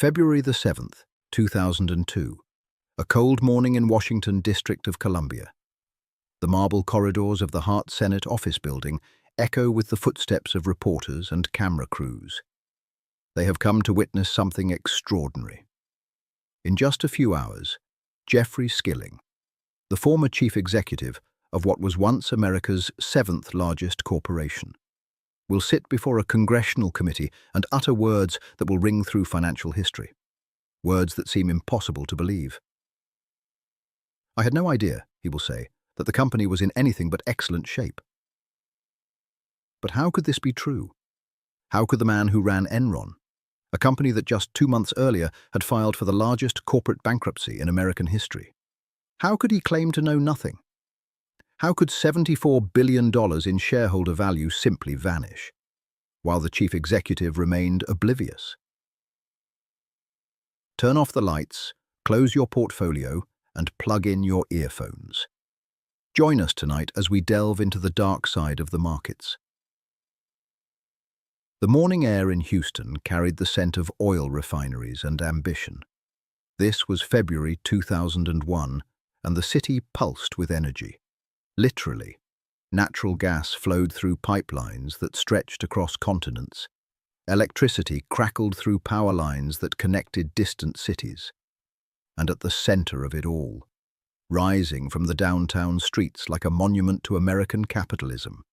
February the 7th, 2002. A cold morning in Washington, District of Columbia. The marble corridors of the Hart Senate office building echo with the footsteps of reporters and camera crews. They have come to witness something extraordinary. In just a few hours, Jeffrey Skilling, the former chief executive of what was once America's seventh largest corporation, will sit before a congressional committee and utter words that will ring through financial history. Words that seem impossible to believe. "I had no idea," he will say, "that the company was in anything but excellent shape." But how could this be true? How could the man who ran Enron, a company that just 2 months earlier had filed for the largest corporate bankruptcy in American history, how could he claim to know nothing? How could $74 billion in shareholder value simply vanish, while the chief executive remained oblivious? Turn off the lights, close your portfolio, and plug in your earphones. Join us tonight as we delve into the dark side of the markets. The morning air in Houston carried the scent of oil refineries and ambition. This was February 2001, and the city pulsed with energy. Literally, natural gas flowed through pipelines that stretched across continents. Electricity crackled through power lines that connected distant cities. And at the center of it all, rising from the downtown streets like a monument to American capitalism,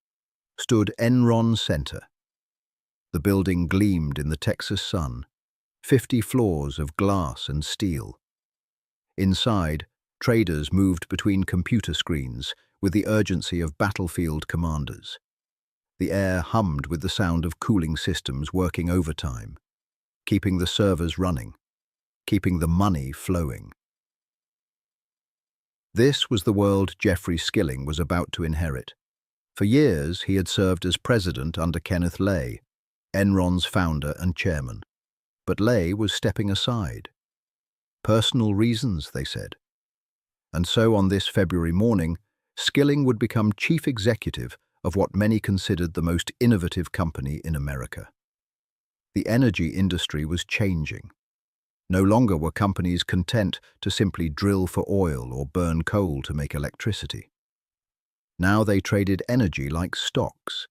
stood Enron Center. The building gleamed in the Texas sun, 50 floors of glass and steel. Inside, traders moved between computer screens with the urgency of battlefield commanders. The air hummed with the sound of cooling systems working overtime, keeping the servers running, keeping the money flowing. This was the world Jeffrey Skilling was about to inherit. For years, he had served as president under Kenneth Lay, Enron's founder and chairman. But Lay was stepping aside. Personal reasons, they said. And so on this February morning, Skilling would become chief executive of what many considered the most innovative company in America. The energy industry was changing. No longer were companies content to simply drill for oil or burn coal to make electricity. Now they traded energy like stocks.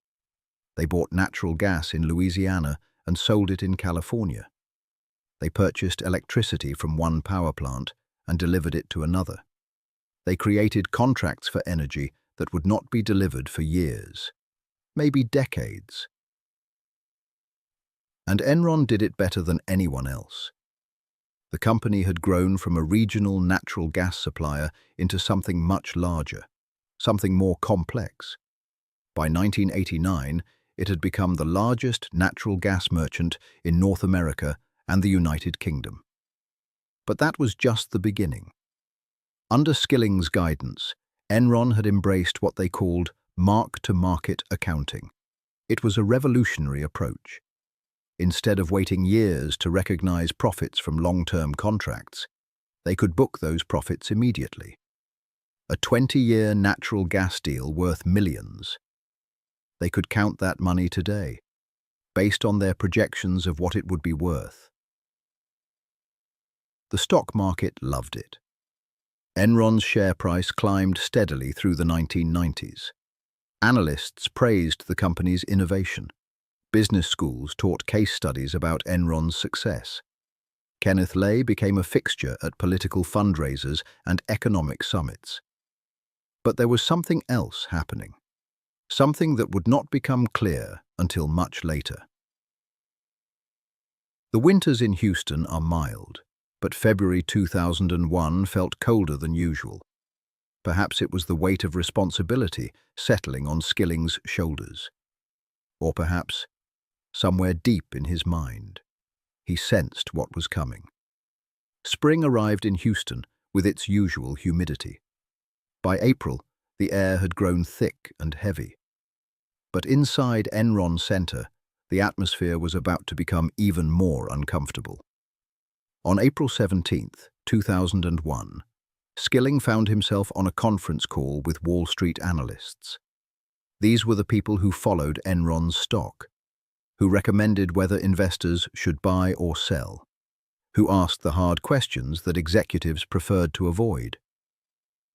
They bought natural gas in Louisiana and sold it in California. They purchased electricity from one power plant and delivered it to another. They created contracts for energy that would not be delivered for years, maybe decades. And Enron did it better than anyone else. The company had grown from a regional natural gas supplier into something much larger, something more complex. By 1989, it had become the largest natural gas merchant in North America and the United Kingdom. But that was just the beginning. Under Skilling's guidance, Enron had embraced what they called mark-to-market accounting. It was a revolutionary approach. Instead of waiting years to recognize profits from long-term contracts, they could book those profits immediately. A 20-year natural gas deal worth millions. They could count that money today, based on their projections of what it would be worth. The stock market loved it. Enron's share price climbed steadily through the 1990s. Analysts praised the company's innovation. Business schools taught case studies about Enron's success. Kenneth Lay became a fixture at political fundraisers and economic summits. But there was something else happening. Something that would not become clear until much later. The winters in Houston are mild, but February 2001 felt colder than usual. Perhaps it was the weight of responsibility settling on Skilling's shoulders. Or perhaps, somewhere deep in his mind, he sensed what was coming. Spring arrived in Houston with its usual humidity. By April, the air had grown thick and heavy. But inside Enron Center, the atmosphere was about to become even more uncomfortable. On April 17, 2001, Skilling found himself on a conference call with Wall Street analysts. These were the people who followed Enron's stock, who recommended whether investors should buy or sell. who asked the hard questions that executives preferred to avoid.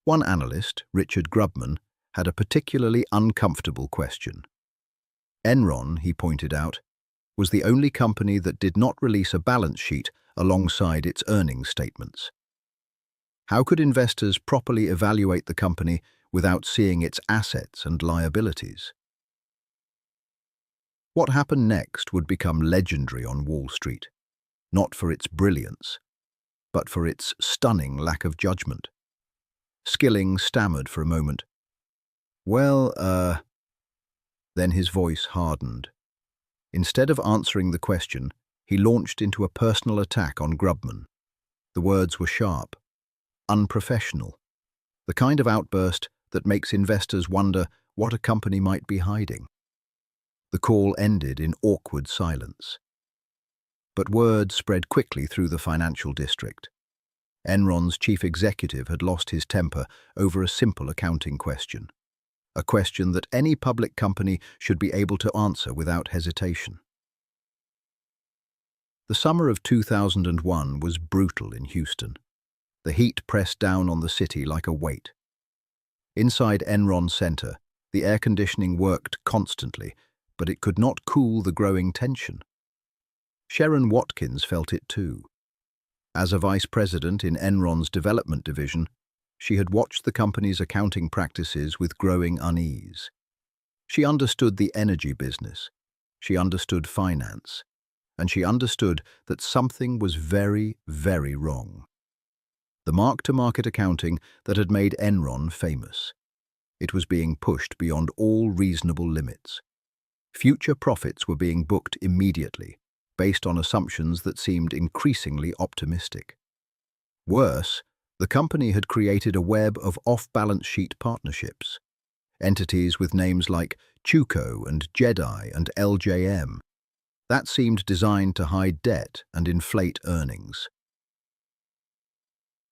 One analyst, Richard Grubman, had a particularly uncomfortable question. Enron, he pointed out, was the only company that did not release a balance sheet alongside its earnings statements. How could investors properly evaluate the company without seeing its assets and liabilities? What happened next would become legendary on Wall Street, not for its brilliance, but for its stunning lack of judgment. Skilling stammered for a moment. Then his voice hardened. Instead of answering the question, he launched into a personal attack on Grubman. The words were sharp, unprofessional, the kind of outburst that makes investors wonder what a company might be hiding. The call ended in awkward silence. But word spread quickly through the financial district. Enron's chief executive had lost his temper over a simple accounting question, a question that any public company should be able to answer without hesitation. The summer of 2001 was brutal in Houston. The heat pressed down on the city like a weight. Inside Enron Center, the air conditioning worked constantly, but it could not cool the growing tension. Sharon Watkins felt it too. As a vice president in Enron's development division, she had watched the company's accounting practices with growing unease. She understood the energy business, she understood finance, and she understood that something was very, very wrong. The mark-to-market accounting that had made Enron famous. It was being pushed beyond all reasonable limits. Future profits were being booked immediately, based on assumptions that seemed increasingly optimistic. Worse, the company had created a web of off-balance sheet partnerships, entities with names like Chuco and Jedi and LJM. That seemed designed to hide debt and inflate earnings.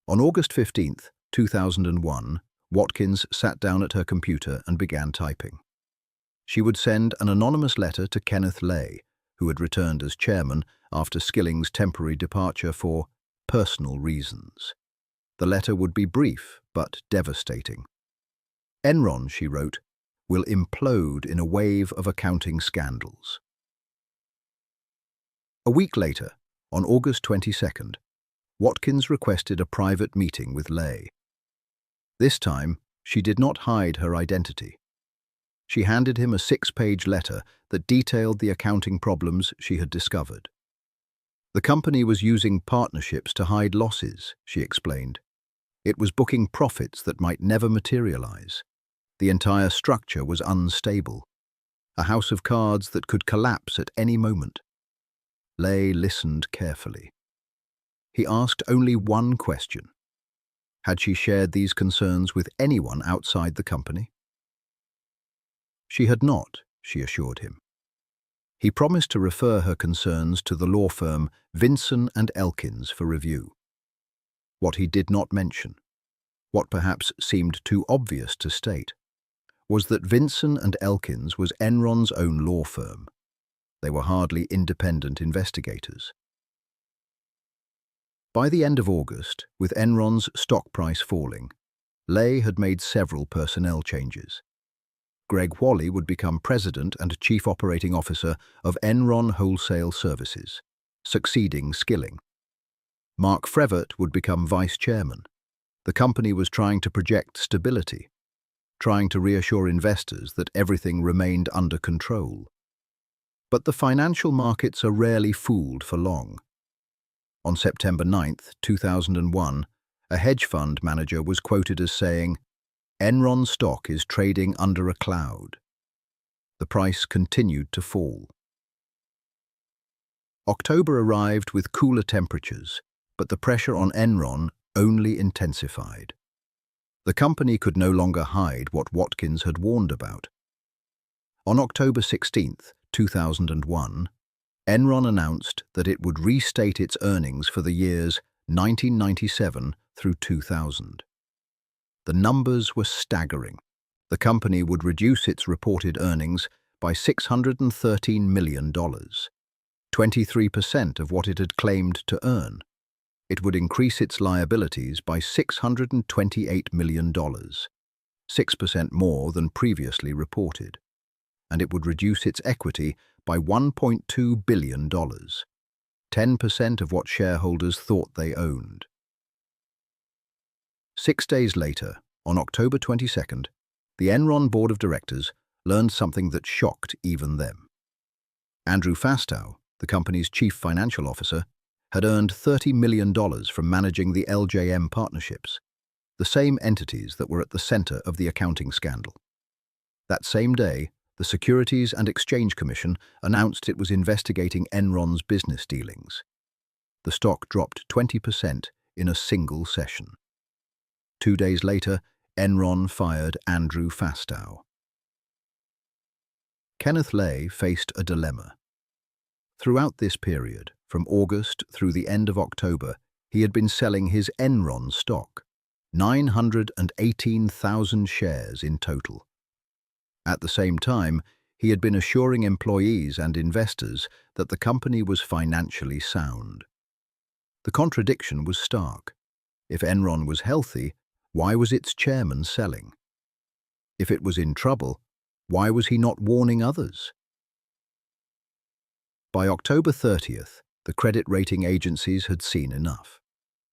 On August 15, 2001, Watkins sat down at her computer and began typing. She would send an anonymous letter to Kenneth Lay, who had returned as chairman after Skilling's temporary departure for personal reasons. The letter would be brief but devastating. Enron, she wrote, will implode in a wave of accounting scandals. A week later, on August 22nd, Watkins requested a private meeting with Lay. This time, she did not hide her identity. She handed him a 6-page letter that detailed the accounting problems she had discovered. The company was using partnerships to hide losses, she explained. It was booking profits that might never materialize. The entire structure was unstable, a house of cards that could collapse at any moment. Lay listened carefully. He asked only one question. Had she shared these concerns with anyone outside the company? She had not, she assured him. He promised to refer her concerns to the law firm Vinson and Elkins for review. What he did not mention, what perhaps seemed too obvious to state, was that Vinson and Elkins was Enron's own law firm. They were hardly independent investigators. By the end of August, with Enron's stock price falling, Lay had made several personnel changes. Greg Wally would become president and chief operating officer of Enron Wholesale Services, succeeding Skilling. Mark Frevert would become vice chairman. The company was trying to project stability, trying to reassure investors that everything remained under control. But the financial markets are rarely fooled for long. On September 9, 2001, a hedge fund manager was quoted as saying, "Enron stock is trading under a cloud." The price continued to fall. October arrived with cooler temperatures, but the pressure on Enron only intensified. The company could no longer hide what Watkins had warned about. On October 16, 2001, Enron announced that it would restate its earnings for the years 1997 through 2000. The numbers were staggering. The company would reduce its reported earnings by $613 million, 23% of what it had claimed to earn. It would increase its liabilities by $628 million, 6% more than previously reported, and it would reduce its equity by $1.2 billion, 10% of what shareholders thought they owned. 6 days later, on October 22nd, the Enron board of directors learned something that shocked even them. Andrew Fastow, the company's chief financial officer, had earned $30 million from managing the LJM partnerships, the same entities that were at the center of the accounting scandal. That same day, the Securities and Exchange Commission announced it was investigating Enron's business dealings. The stock dropped 20% in a single session. 2 days later, Enron fired Andrew Fastow. Kenneth Lay faced a dilemma. Throughout this period, from August through the end of October, he had been selling his Enron stock, 918,000 shares in total. At the same time, he had been assuring employees and investors that the company was financially sound. The contradiction was stark. If Enron was healthy, why was its chairman selling? If it was in trouble, why was he not warning others? By October 30th, the credit rating agencies had seen enough.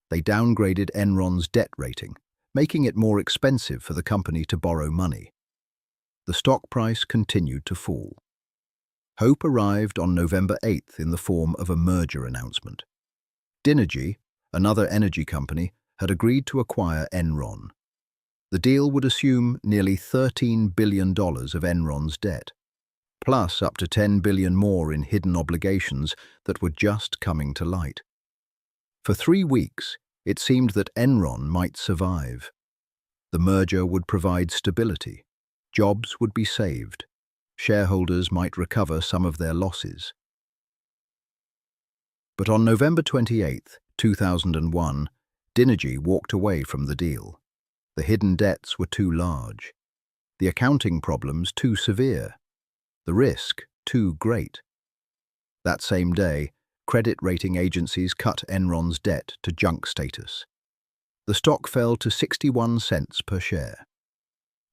They downgraded Enron's debt rating, making it more expensive for the company to borrow money. The stock price continued to fall. Hope arrived on November 8th in the form of a merger announcement. Dynegy, another energy company, had agreed to acquire Enron. The deal would assume nearly $13 billion of Enron's debt, plus up to $10 billion more in hidden obligations that were just coming to light. For 3 weeks, it seemed that Enron might survive. The merger would provide stability. Jobs would be saved. Shareholders might recover some of their losses. But on November 28, 2001, Dynegy walked away from the deal. The hidden debts were too large. The accounting problems too severe. The risk too great. That same day, credit rating agencies cut Enron's debt to junk status. The stock fell to 61 cents per share.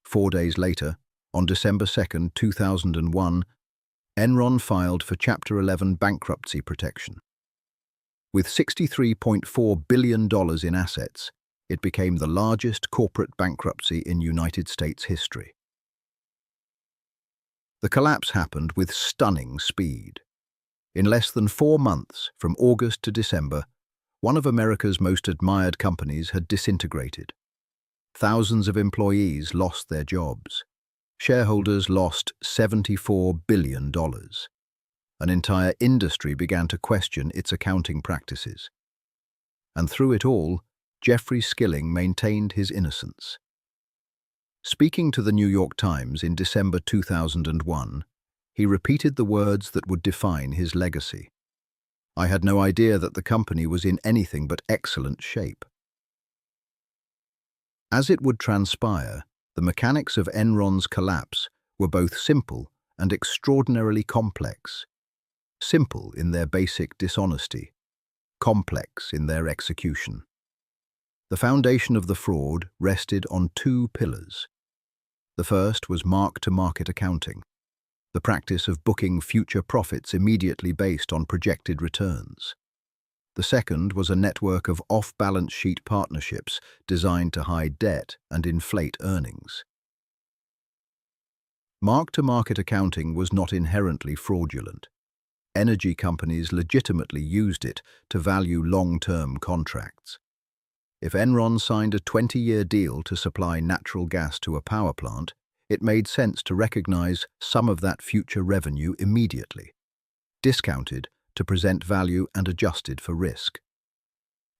4 days later, on December 2, 2001, Enron filed for Chapter 11 bankruptcy protection. With $63.4 billion in assets, it became the largest corporate bankruptcy in United States history. The collapse happened with stunning speed. In less than 4 months, from August to December, one of America's most admired companies had disintegrated. Thousands of employees lost their jobs. Shareholders lost $74 billion. An entire industry began to question its accounting practices. And through it all, Jeffrey Skilling maintained his innocence. Speaking to the New York Times in December 2001, he repeated the words that would define his legacy. "I had no idea that the company was in anything but excellent shape." As it would transpire, the mechanics of Enron's collapse were both simple and extraordinarily complex. Simple in their basic dishonesty, complex in their execution. The foundation of the fraud rested on 2 pillars. The first was mark-to-market accounting, the practice of booking future profits immediately based on projected returns. The second was a network of off-balance sheet partnerships designed to hide debt and inflate earnings. Mark-to-market accounting was not inherently fraudulent. Energy companies legitimately used it to value long-term contracts. If Enron signed a 20-year deal to supply natural gas to a power plant, it made sense to recognize some of that future revenue immediately, discounted to present value and adjusted for risk.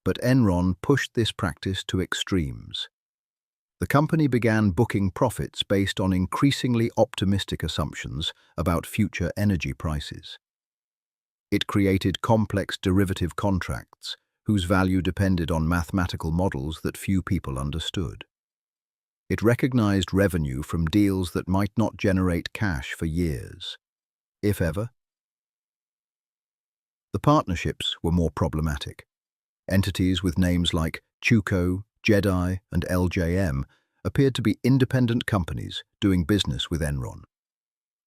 But Enron pushed this practice to extremes. The company began booking profits based on increasingly optimistic assumptions about future energy prices. It created complex derivative contracts whose value depended on mathematical models that few people understood. It recognized revenue from deals that might not generate cash for years, if ever. The partnerships were more problematic. Entities with names like Chuko, Jedi, and LJM appeared to be independent companies doing business with Enron.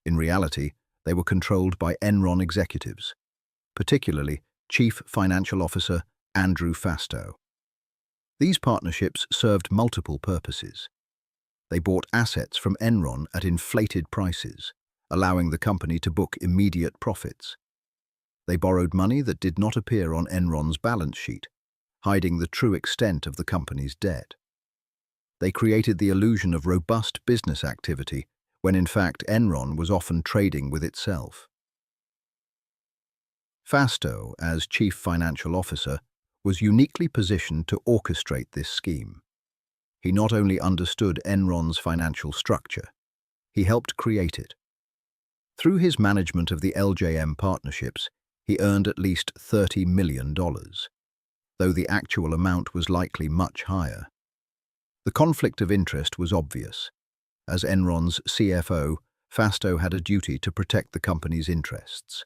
In reality, they were controlled by Enron executives, particularly Chief Financial Officer Andrew Fastow. These partnerships served multiple purposes. They bought assets from Enron at inflated prices, allowing the company to book immediate profits. They borrowed money that did not appear on Enron's balance sheet, hiding the true extent of the company's debt. They created the illusion of robust business activity when in fact Enron was often trading with itself. Fastow, as Chief Financial Officer, was uniquely positioned to orchestrate this scheme. He not only understood Enron's financial structure, he helped create it. Through his management of the LJM partnerships, he earned at least $30 million, though the actual amount was likely much higher. The conflict of interest was obvious. As Enron's CFO, Fastow had a duty to protect the company's interests.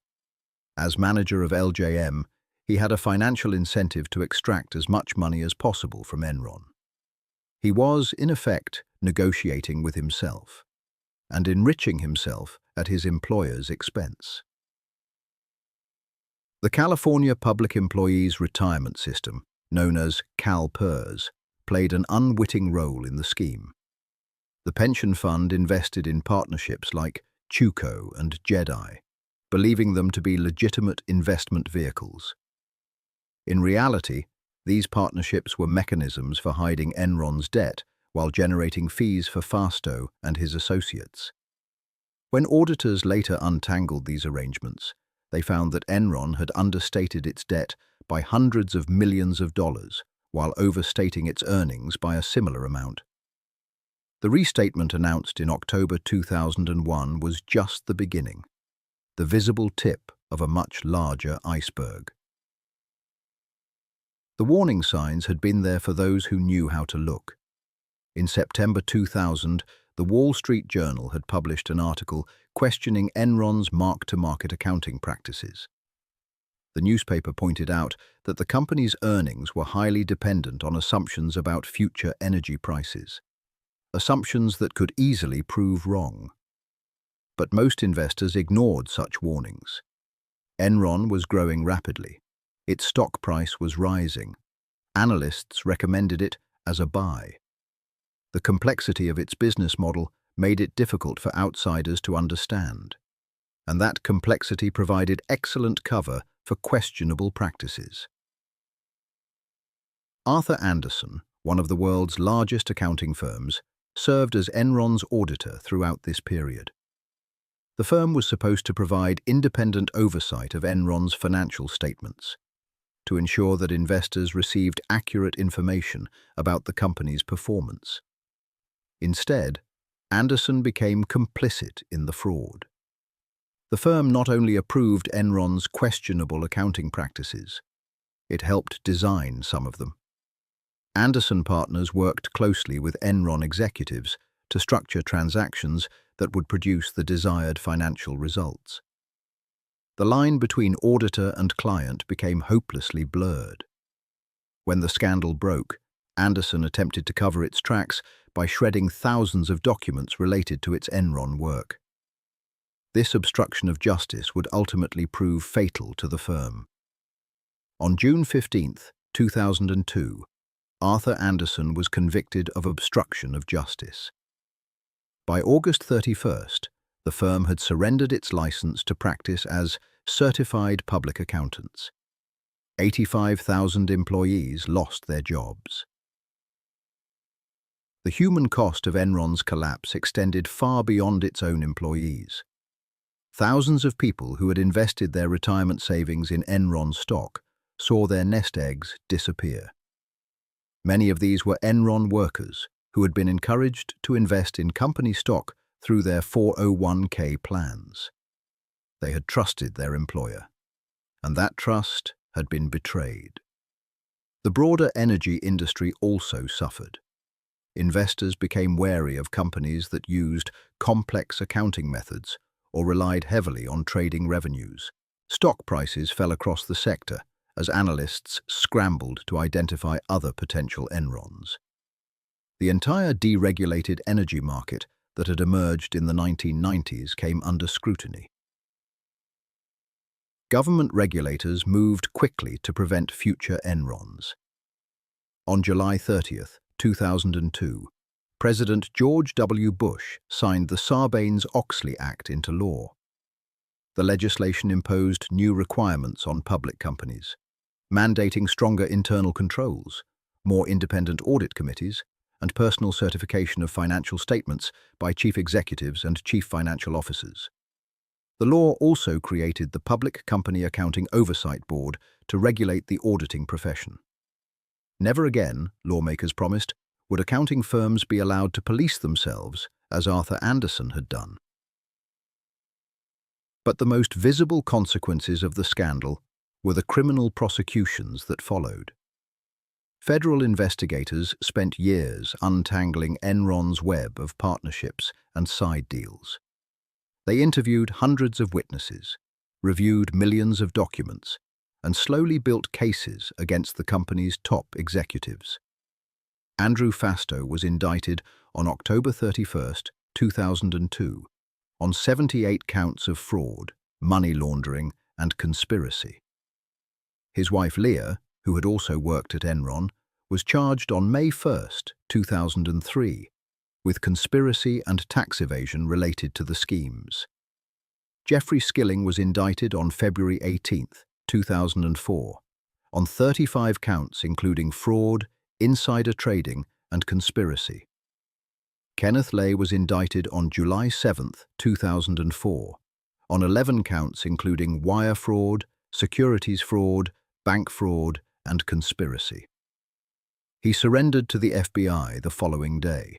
As manager of LJM, he had a financial incentive to extract as much money as possible from Enron. He was, in effect, negotiating with himself and enriching himself at his employer's expense. The California Public Employees Retirement System, known as CalPERS, played an unwitting role in the scheme. The pension fund invested in partnerships like Chuko and Jedi, believing them to be legitimate investment vehicles. In reality, these partnerships were mechanisms for hiding Enron's debt while generating fees for Fastow and his associates. When auditors later untangled these arrangements, they found that Enron had understated its debt by hundreds of millions of dollars while overstating its earnings by a similar amount. The restatement announced in October 2001 was just the beginning, the visible tip of a much larger iceberg. The warning signs had been there for those who knew how to look. In September 2000, the Wall Street Journal had published an article questioning Enron's mark-to-market accounting practices. The newspaper pointed out that the company's earnings were highly dependent on assumptions about future energy prices, assumptions that could easily prove wrong. But most investors ignored such warnings. Enron was growing rapidly. Its stock price was rising. Analysts recommended it as a buy. The complexity of its business model made it difficult for outsiders to understand, and that complexity provided excellent cover for questionable practices. Arthur Andersen, one of the world's largest accounting firms, served as Enron's auditor throughout this period. The firm was supposed to provide independent oversight of Enron's financial statements, to ensure that investors received accurate information about the company's performance. Instead, Andersen became complicit in the fraud. The firm not only approved Enron's questionable accounting practices, it helped design some of them. Andersen partners worked closely with Enron executives to structure transactions that would produce the desired financial results. The line between auditor and client became hopelessly blurred. When the scandal broke, Andersen attempted to cover its tracks by shredding thousands of documents related to its Enron work. This obstruction of justice would ultimately prove fatal to the firm. On June 15, 2002, Arthur Andersen was convicted of obstruction of justice. By August 31st, the firm had surrendered its license to practice as certified public accountants. 85,000 employees lost their jobs. The human cost of Enron's collapse extended far beyond its own employees. Thousands of people who had invested their retirement savings in Enron stock saw their nest eggs disappear. Many of these were Enron workers who had been encouraged to invest in company stock through their 401k plans. They had trusted their employer, and that trust had been betrayed. The broader energy industry also suffered. Investors became wary of companies that used complex accounting methods or relied heavily on trading revenues. Stock prices fell across the sector, as analysts scrambled to identify other potential Enrons. The entire deregulated energy market that had emerged in the 1990s came under scrutiny. Government regulators moved quickly to prevent future Enrons. On July 30, 2002, President George W. Bush signed the Sarbanes-Oxley Act into law. The legislation imposed new requirements on public companies, mandating stronger internal controls, more independent audit committees, and personal certification of financial statements by chief executives and chief financial officers. The law also created the Public Company Accounting Oversight Board to regulate the auditing profession. Never again, lawmakers promised, would accounting firms be allowed to police themselves as Arthur Andersen had done. But the most visible consequences of the scandal were the criminal prosecutions that followed. Federal investigators spent years untangling Enron's web of partnerships and side deals. They interviewed hundreds of witnesses, reviewed millions of documents, and slowly built cases against the company's top executives. Andrew Fastow was indicted on October 31, 2002, on 78 counts of fraud, money laundering, and conspiracy. His wife Leah, who had also worked at Enron, was charged on May 1, 2003, with conspiracy and tax evasion related to the schemes. Jeffrey Skilling was indicted on February 18, 2004, on 35 counts including fraud, insider trading, and conspiracy. Kenneth Lay was indicted on July 7, 2004, on 11 counts including wire fraud, securities fraud, bank fraud, and conspiracy. He surrendered to the FBI the following day.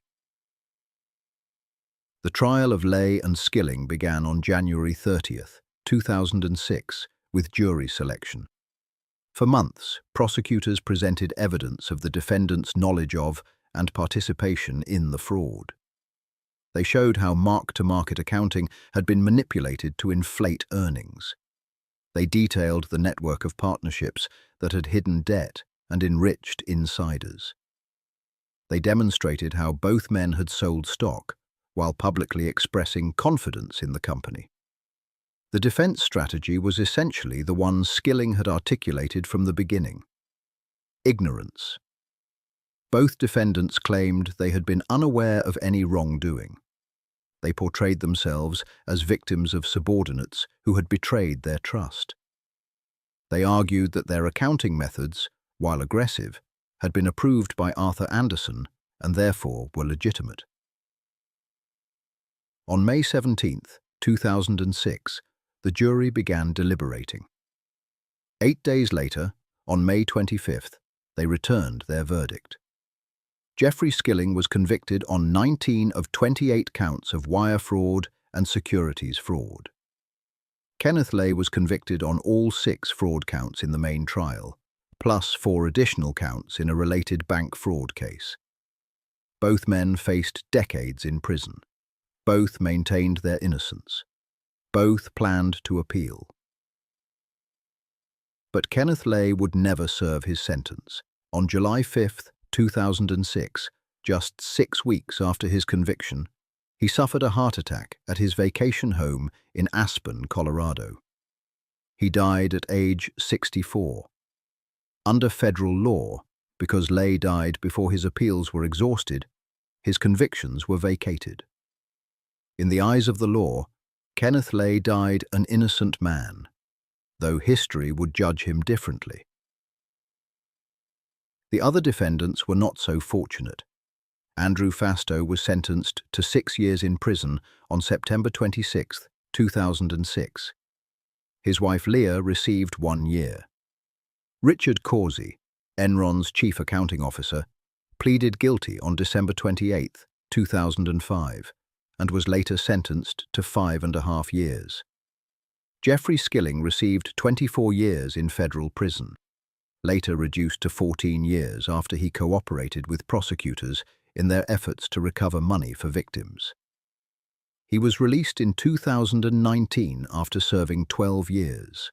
The trial of Lay and Skilling began on January 30, 2006, with jury selection. For months, prosecutors presented evidence of the defendants' knowledge of and participation in the fraud. They showed how mark-to-market accounting had been manipulated to inflate earnings. They detailed the network of partnerships that had hidden debt and enriched insiders. They demonstrated how both men had sold stock while publicly expressing confidence in the company. The defense strategy was essentially the one Skilling had articulated from the beginning: ignorance. Both defendants claimed they had been unaware of any wrongdoing. They portrayed themselves as victims of subordinates who had betrayed their trust. They argued that their accounting methods, while aggressive, had been approved by Arthur Andersen and therefore were legitimate. On May 17, 2006, the jury began deliberating. 8 days later, on May 25, they returned their verdict. Jeffrey Skilling was convicted on 19 of 28 counts of wire fraud and securities fraud. Kenneth Lay was convicted on all 6 fraud counts in the main trial, plus 4 additional counts in a related bank fraud case. Both men faced decades in prison. Both maintained their innocence. Both planned to appeal. But Kenneth Lay would never serve his sentence. On July 5, 2006, just 6 weeks after his conviction, he suffered a heart attack at his vacation home in Aspen, Colorado. He died at age 64. Under federal law, because Lay died before his appeals were exhausted, his convictions were vacated. In the eyes of the law, Kenneth Lay died an innocent man, though history would judge him differently. The other defendants were not so fortunate. Andrew Fastow was sentenced to 6 years in prison on September 26, 2006. His wife Leah received 1 year. Richard Causey, Enron's chief accounting officer, pleaded guilty on December 28, 2005, and was later sentenced to 5.5 years. Jeffrey Skilling received 24 years in federal prison, later reduced to 14 years after he cooperated with prosecutors in their efforts to recover money for victims. He was released in 2019 after serving 12 years.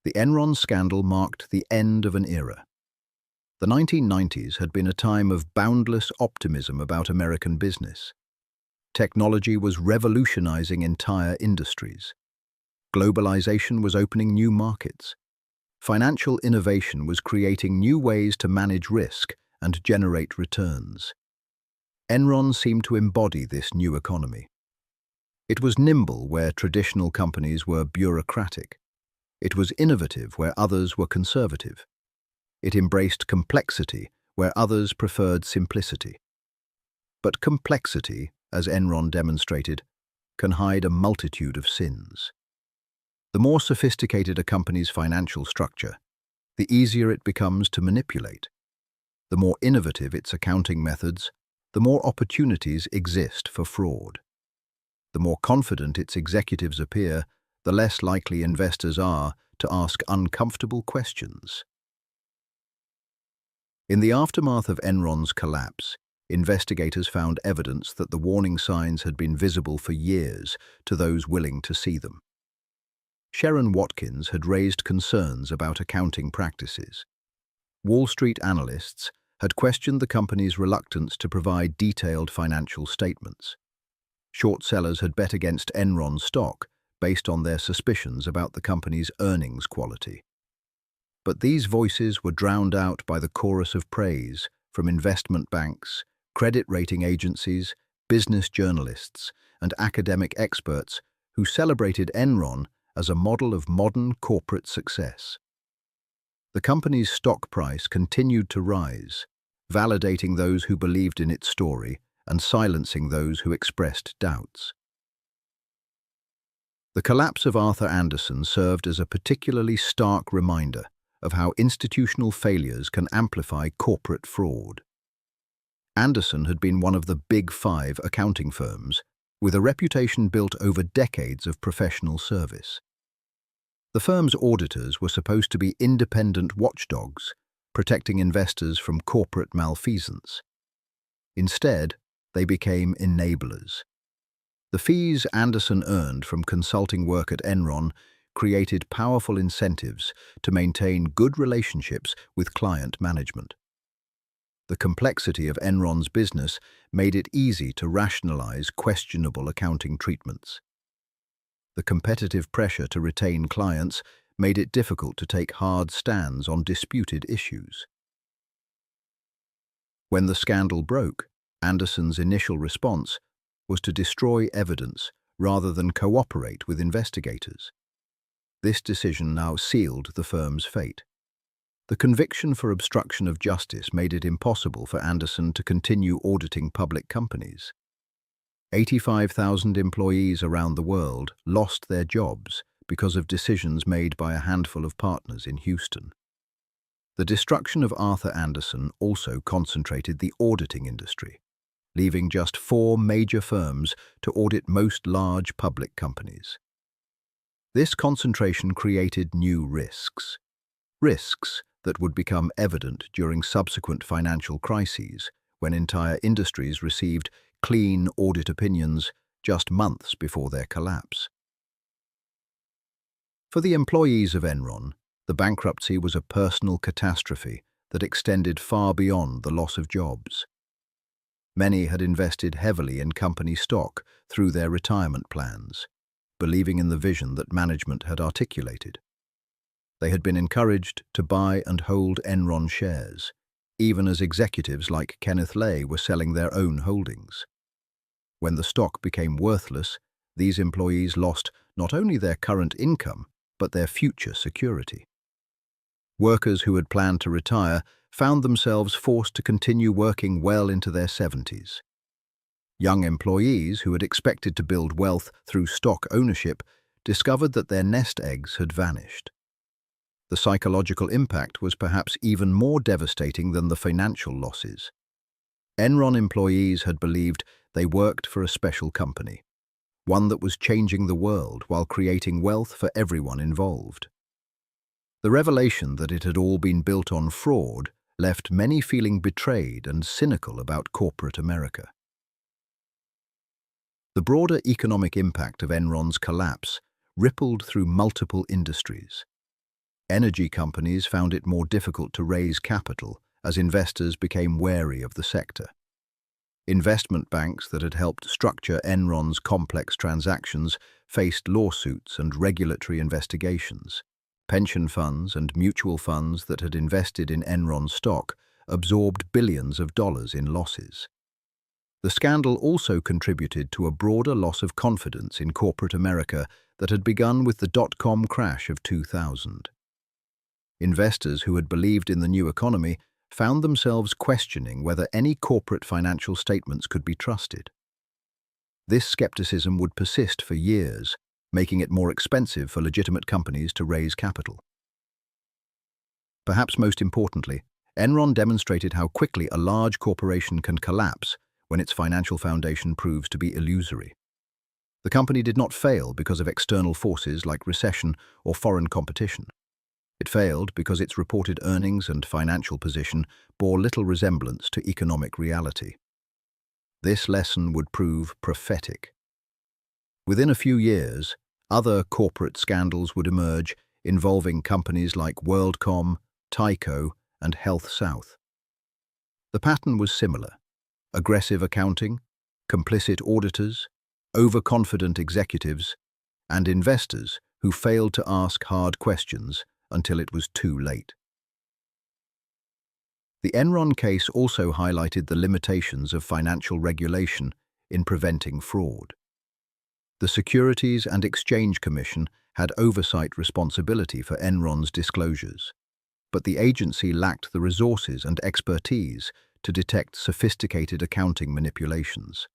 The Enron scandal marked the end of an era. The 1990s had been a time of boundless optimism about American business. Technology was revolutionizing entire industries. Globalization was opening new markets. Financial innovation was creating new ways to manage risk and generate returns. Enron seemed to embody this new economy. It was nimble where traditional companies were bureaucratic. It was innovative where others were conservative. It embraced complexity where others preferred simplicity. But complexity, as Enron demonstrated, can hide a multitude of sins. The more sophisticated a company's financial structure, the easier it becomes to manipulate. The more innovative its accounting methods, the more opportunities exist for fraud. The more confident its executives appear, the less likely investors are to ask uncomfortable questions. In the aftermath of Enron's collapse, investigators found evidence that the warning signs had been visible for years to those willing to see them. Sharon Watkins had raised concerns about accounting practices. Wall Street analysts had questioned the company's reluctance to provide detailed financial statements. Short sellers had bet against Enron stock based on their suspicions about the company's earnings quality. But these voices were drowned out by the chorus of praise from investment banks, credit rating agencies, business journalists, and academic experts who celebrated Enron as a model of modern corporate success. The company's stock price continued to rise, validating those who believed in its story and silencing those who expressed doubts. The collapse of Arthur Andersen served as a particularly stark reminder of how institutional failures can amplify corporate fraud. Andersen had been one of the Big Five accounting firms, with a reputation built over decades of professional service. The firm's auditors were supposed to be independent watchdogs, protecting investors from corporate malfeasance. Instead, they became enablers. The fees Andersen earned from consulting work at Enron created powerful incentives to maintain good relationships with client management. The complexity of Enron's business made it easy to rationalize questionable accounting treatments. The competitive pressure to retain clients made it difficult to take hard stands on disputed issues. When the scandal broke, Andersen's initial response was to destroy evidence rather than cooperate with investigators. This decision now sealed the firm's fate. The conviction for obstruction of justice made it impossible for Andersen to continue auditing public companies. 85,000 employees around the world lost their jobs because of decisions made by a handful of partners in Houston. The destruction of Arthur Andersen also concentrated the auditing industry, leaving just 4 major firms to audit most large public companies. This concentration created new risks that would become evident during subsequent financial crises when entire industries received clean audit opinions just months before their collapse. For the employees of Enron, the bankruptcy was a personal catastrophe that extended far beyond the loss of jobs. Many had invested heavily in company stock through their retirement plans, believing in the vision that management had articulated. They had been encouraged to buy and hold Enron shares, even as executives like Kenneth Lay were selling their own holdings. When the stock became worthless, these employees lost not only their current income, but their future security. Workers who had planned to retire found themselves forced to continue working well into their 70s. Young employees who had expected to build wealth through stock ownership discovered that their nest eggs had vanished. The psychological impact was perhaps even more devastating than the financial losses. Enron employees had believed they worked for a special company, one that was changing the world while creating wealth for everyone involved. The revelation that it had all been built on fraud left many feeling betrayed and cynical about corporate America. The broader economic impact of Enron's collapse rippled through multiple industries. Energy companies found it more difficult to raise capital as investors became wary of the sector. Investment banks that had helped structure Enron's complex transactions faced lawsuits and regulatory investigations. Pension funds and mutual funds that had invested in Enron stock absorbed billions of dollars in losses. The scandal also contributed to a broader loss of confidence in corporate America that had begun with the dot-com crash of 2000. Investors who had believed in the new economy found themselves questioning whether any corporate financial statements could be trusted. This skepticism would persist for years, making it more expensive for legitimate companies to raise capital. Perhaps most importantly, Enron demonstrated how quickly a large corporation can collapse when its financial foundation proves to be illusory. The company did not fail because of external forces like recession or foreign competition. It failed because its reported earnings and financial position bore little resemblance to economic reality. This lesson would prove prophetic. Within a few years, other corporate scandals would emerge involving companies like WorldCom, Tyco, and HealthSouth. The pattern was similar: aggressive accounting, complicit auditors, overconfident executives, and investors who failed to ask hard questions until it was too late. The Enron case also highlighted the limitations of financial regulation in preventing fraud. The Securities and Exchange Commission had oversight responsibility for Enron's disclosures, but the agency lacked the resources and expertise to detect sophisticated accounting manipulations.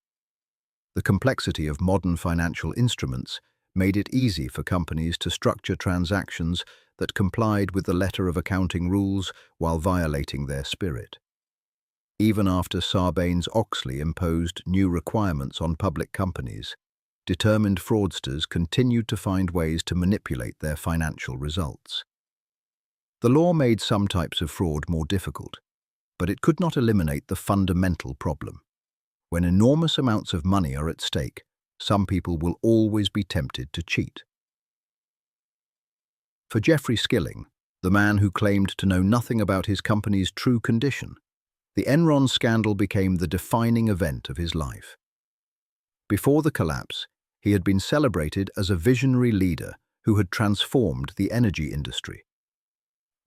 The complexity of modern financial instruments made it easy for companies to structure transactions that complied with the letter of accounting rules while violating their spirit. Even after Sarbanes-Oxley imposed new requirements on public companies, determined fraudsters continued to find ways to manipulate their financial results. The law made some types of fraud more difficult, but it could not eliminate the fundamental problem. When enormous amounts of money are at stake, some people will always be tempted to cheat. For Jeffrey Skilling, the man who claimed to know nothing about his company's true condition, the Enron scandal became the defining event of his life. Before the collapse, he had been celebrated as a visionary leader who had transformed the energy industry.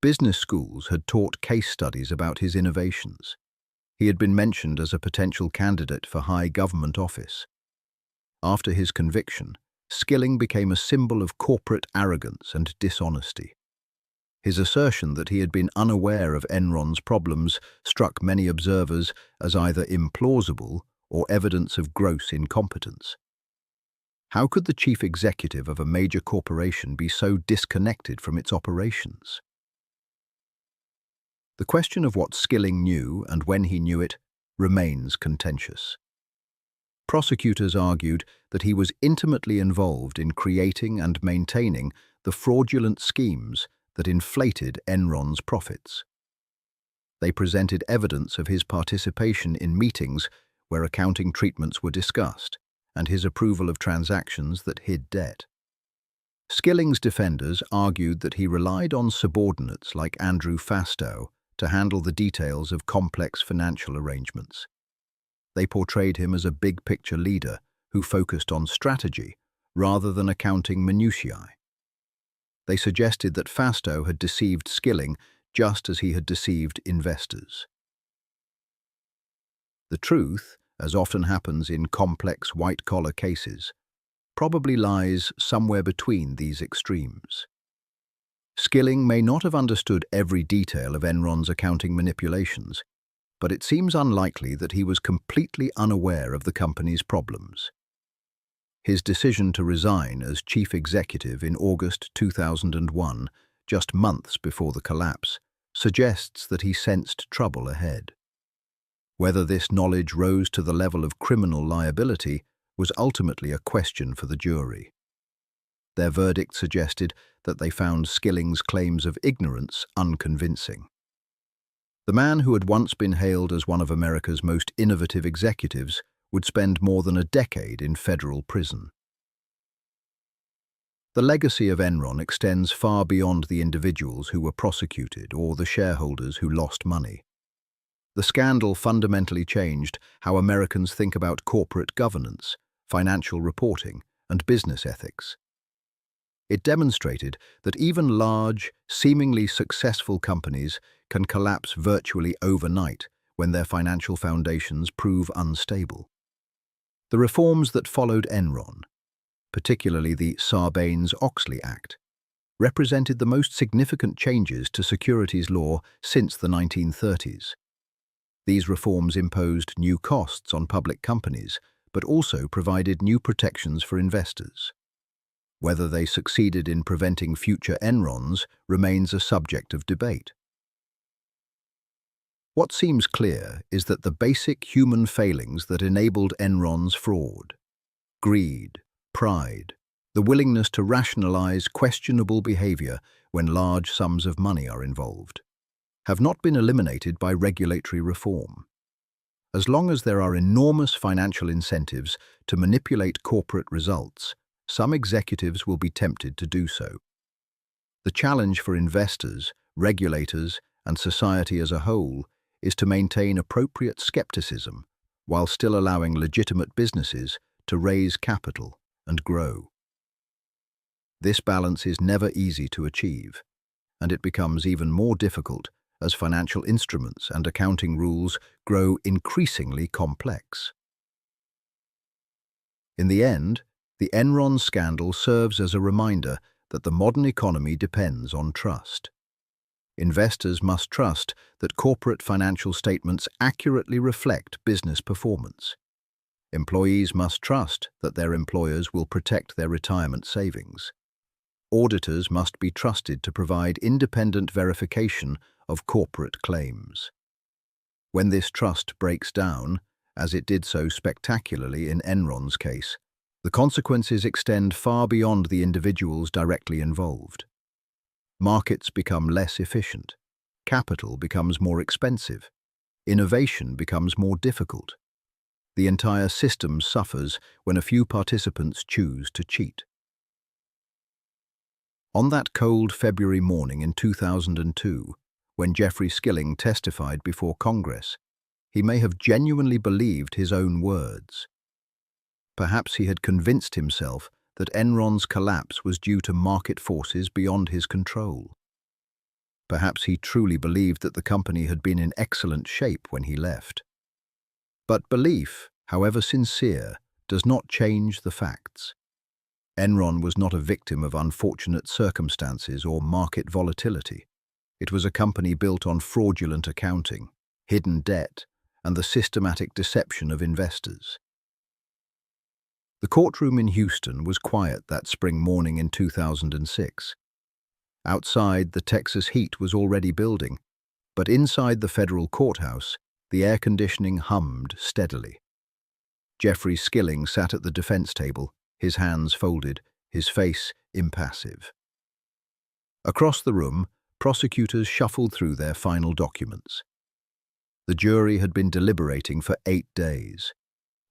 Business schools had taught case studies about his innovations. He had been mentioned as a potential candidate for high government office. After his conviction, Skilling became a symbol of corporate arrogance and dishonesty. His assertion that he had been unaware of Enron's problems struck many observers as either implausible or evidence of gross incompetence. How could the chief executive of a major corporation be so disconnected from its operations? The question of what Skilling knew and when he knew it remains contentious. Prosecutors argued that he was intimately involved in creating and maintaining the fraudulent schemes that inflated Enron's profits. They presented evidence of his participation in meetings where accounting treatments were discussed and his approval of transactions that hid debt. Skilling's defenders argued that he relied on subordinates like Andrew Fastow to handle the details of complex financial arrangements. They portrayed him as a big-picture leader who focused on strategy rather than accounting minutiae. They suggested that Fastow had deceived Skilling just as he had deceived investors. The truth, as often happens in complex white-collar cases, probably lies somewhere between these extremes. Skilling may not have understood every detail of Enron's accounting manipulations, but it seems unlikely that he was completely unaware of the company's problems. His decision to resign as chief executive in August 2001, just months before the collapse, suggests that he sensed trouble ahead. Whether this knowledge rose to the level of criminal liability was ultimately a question for the jury. Their verdict suggested that they found Skilling's claims of ignorance unconvincing. The man who had once been hailed as one of America's most innovative executives would spend more than a decade in federal prison. The legacy of Enron extends far beyond the individuals who were prosecuted or the shareholders who lost money. The scandal fundamentally changed how Americans think about corporate governance, financial reporting, and business ethics. It demonstrated that even large, seemingly successful companies can collapse virtually overnight when their financial foundations prove unstable. The reforms that followed Enron, particularly the Sarbanes-Oxley Act, represented the most significant changes to securities law since the 1930s. These reforms imposed new costs on public companies, but also provided new protections for investors. Whether they succeeded in preventing future Enrons remains a subject of debate. What seems clear is that the basic human failings that enabled Enron's fraud, greed, pride, the willingness to rationalize questionable behavior when large sums of money are involved, have not been eliminated by regulatory reform. As long as there are enormous financial incentives to manipulate corporate results, some executives will be tempted to do so. The challenge for investors, regulators, and society as a whole is to maintain appropriate skepticism while still allowing legitimate businesses to raise capital and grow. This balance is never easy to achieve, and it becomes even more difficult as financial instruments and accounting rules grow increasingly complex. In the end, the Enron scandal serves as a reminder that the modern economy depends on trust. Investors must trust that corporate financial statements accurately reflect business performance. Employees must trust that their employers will protect their retirement savings. Auditors must be trusted to provide independent verification of corporate claims. When this trust breaks down, as it did so spectacularly in Enron's case, the consequences extend far beyond the individuals directly involved. Markets become less efficient, capital becomes more expensive, innovation becomes more difficult. The entire system suffers when a few participants choose to cheat. On that cold February morning in 2002, when Jeffrey Skilling testified before Congress, he may have genuinely believed his own words. Perhaps he had convinced himself that Enron's collapse was due to market forces beyond his control. Perhaps he truly believed that the company had been in excellent shape when he left. But belief, however sincere, does not change the facts. Enron was not a victim of unfortunate circumstances or market volatility. It was a company built on fraudulent accounting, hidden debt, and the systematic deception of investors. The courtroom in Houston was quiet that spring morning in 2006. Outside, the Texas heat was already building, but inside the federal courthouse, the air conditioning hummed steadily. Jeffrey Skilling sat at the defense table, his hands folded, his face impassive. Across the room, prosecutors shuffled through their final documents. The jury had been deliberating for 8 days.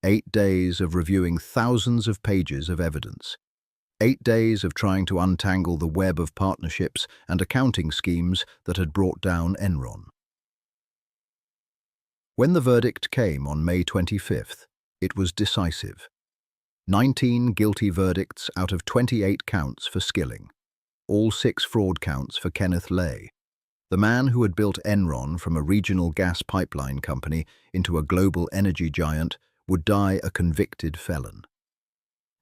8 days of reviewing thousands of pages of evidence. 8 days of trying to untangle the web of partnerships and accounting schemes that had brought down Enron. When the verdict came on May 25th, it was decisive. 19 guilty verdicts out of 28 counts for Skilling. All 6 fraud counts for Kenneth Lay, the man who had built Enron from a regional gas pipeline company into a global energy giant would die a convicted felon.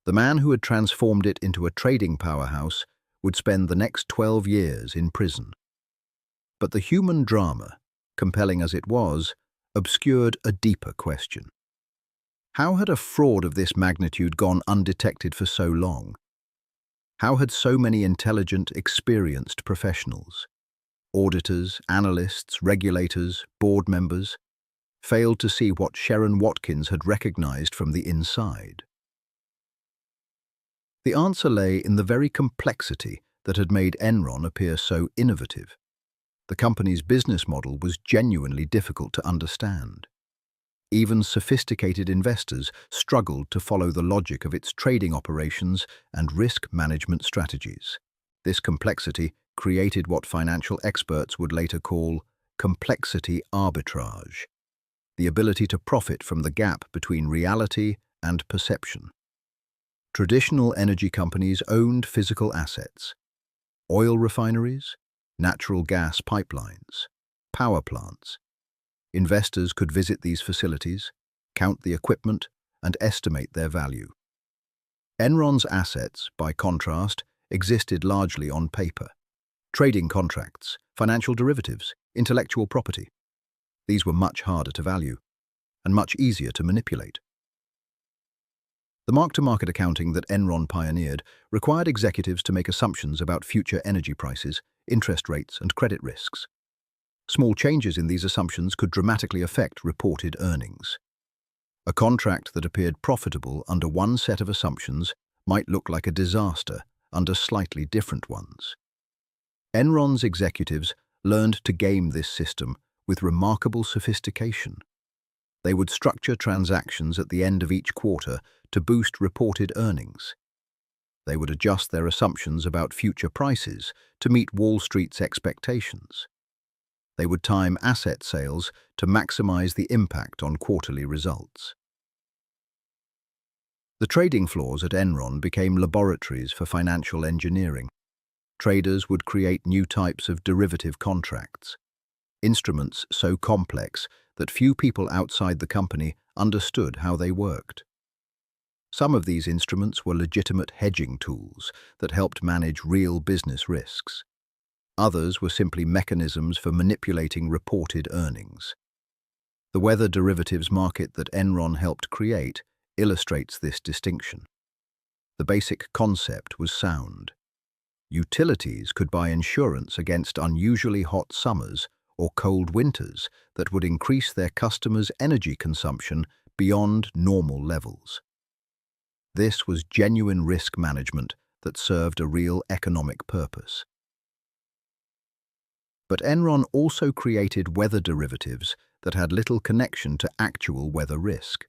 The man who had transformed it into a trading powerhouse would spend the next 12 years in prison. But the human drama, compelling as it was, obscured a deeper question. How had a fraud of this magnitude gone undetected for so long? How had so many intelligent, experienced professionals, auditors, analysts, regulators, board members, failed to see what Sharon Watkins had recognized from the inside? The answer lay in the very complexity that had made Enron appear so innovative. The company's business model was genuinely difficult to understand. Even sophisticated investors struggled to follow the logic of its trading operations and risk management strategies. This complexity created what financial experts would later call complexity arbitrage, the ability to profit from the gap between reality and perception. Traditional energy companies owned physical assets: oil refineries, natural gas pipelines, power plants. Investors could visit these facilities, count the equipment, and estimate their value. Enron's assets, by contrast, existed largely on paper: trading contracts, financial derivatives, intellectual property. These were much harder to value and much easier to manipulate. The mark-to-market accounting that Enron pioneered required executives to make assumptions about future energy prices, interest rates, and credit risks. Small changes in these assumptions could dramatically affect reported earnings. A contract that appeared profitable under one set of assumptions might look like a disaster under slightly different ones. Enron's executives learned to game this system with remarkable sophistication. They would structure transactions at the end of each quarter to boost reported earnings. They would adjust their assumptions about future prices to meet Wall Street's expectations. They would time asset sales to maximize the impact on quarterly results. The trading floors at Enron became laboratories for financial engineering. Traders would create new types of derivative contracts, instruments so complex that few people outside the company understood how they worked. Some of these instruments were legitimate hedging tools that helped manage real business risks. Others were simply mechanisms for manipulating reported earnings. The weather derivatives market that Enron helped create illustrates this distinction. The basic concept was sound. Utilities could buy insurance against unusually hot summers or cold winters that would increase their customers' energy consumption beyond normal levels. This was genuine risk management that served a real economic purpose. But Enron also created weather derivatives that had little connection to actual weather risk.